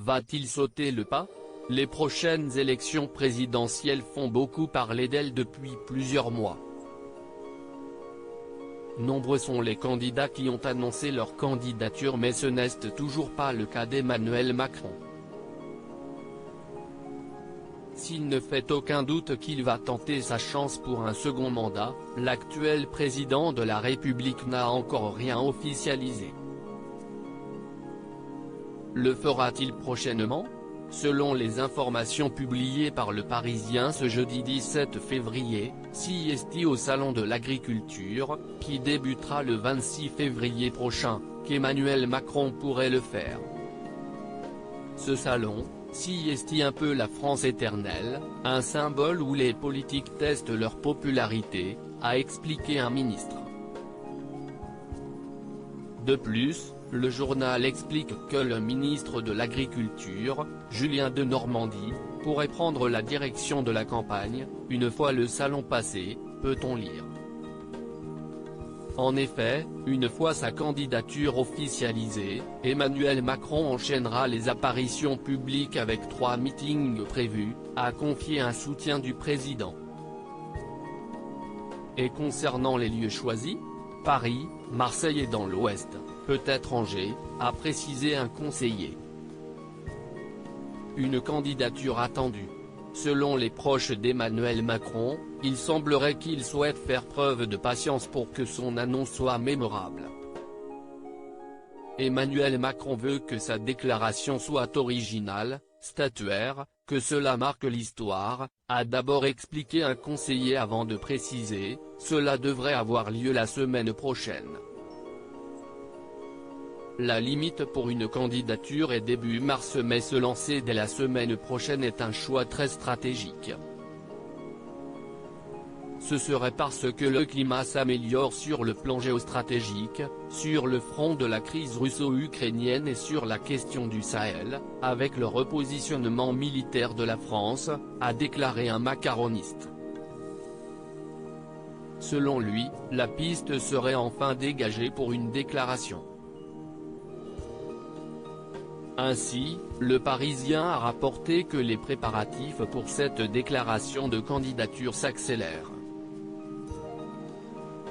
Va-t-il sauter le pas? Les prochaines élections présidentielles font beaucoup parler d'elles depuis plusieurs mois. Nombreux sont les candidats qui ont annoncé leur candidature, mais ce n'est toujours pas le cas d'Emmanuel Macron. S'il ne fait aucun doute qu'il va tenter sa chance pour un second mandat, l'actuel président de la République n'a encore rien officialisé. Le fera-t-il prochainement? Selon les informations publiées par Le Parisien ce jeudi 17 février, CIST au Salon de l'Agriculture, qui débutera le 26 février prochain, qu'Emmanuel Macron pourrait le faire. Ce salon, CIST un peu la France éternelle, un symbole où les politiques testent leur popularité, a expliqué un ministre. De plus, le journal explique que le ministre de l'Agriculture, Julien Denormandie, pourrait prendre la direction de la campagne, une fois le salon passé, peut-on lire. En effet, une fois sa candidature officialisée, Emmanuel Macron enchaînera les apparitions publiques avec 3 meetings prévus, a confié un soutien du président. Et concernant les lieux choisis? Paris, Marseille et dans l'Ouest, peut-être Angers, a précisé un conseiller. Une candidature attendue. Selon les proches d'Emmanuel Macron, il semblerait qu'il souhaite faire preuve de patience pour que son annonce soit mémorable. Emmanuel Macron veut que sa déclaration soit originale, statuaire, que cela marque l'histoire, a d'abord expliqué un conseiller avant de préciser, cela devrait avoir lieu la semaine prochaine. La limite pour une candidature est début mars, mais se lancer dès la semaine prochaine est un choix très stratégique. Ce serait parce que le climat s'améliore sur le plan géostratégique, sur le front de la crise russo-ukrainienne et sur la question du Sahel, avec le repositionnement militaire de la France, a déclaré un macaroniste. Selon lui, la piste serait enfin dégagée pour une déclaration. Ainsi, Le Parisien a rapporté que les préparatifs pour cette déclaration de candidature s'accélèrent.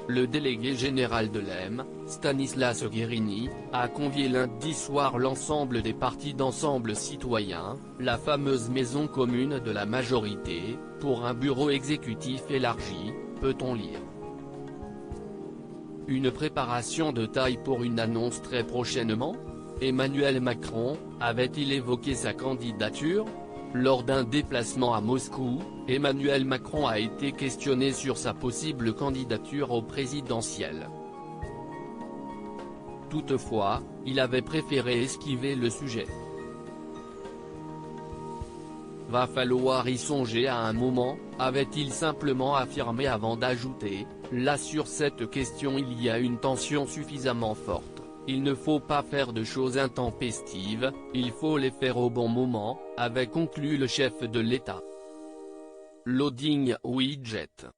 Le délégué général de l'EM, Stanislas Guerini, a convié lundi soir l'ensemble des partis d'Ensemble Citoyen, la fameuse maison commune de la majorité, pour un bureau exécutif élargi, peut-on lire. Une préparation de taille pour une annonce très prochainement? Emmanuel Macron, avait-il évoqué sa candidature? Lors d'un déplacement à Moscou, Emmanuel Macron a été questionné sur sa possible candidature au présidentiel. Toutefois, il avait préféré esquiver le sujet. Va falloir y songer à un moment, avait-il simplement affirmé avant d'ajouter, là sur cette question il y a une tension suffisamment forte. Il ne faut pas faire de choses intempestives, il faut les faire au bon moment, avait conclu le chef de l'État. Loading widget.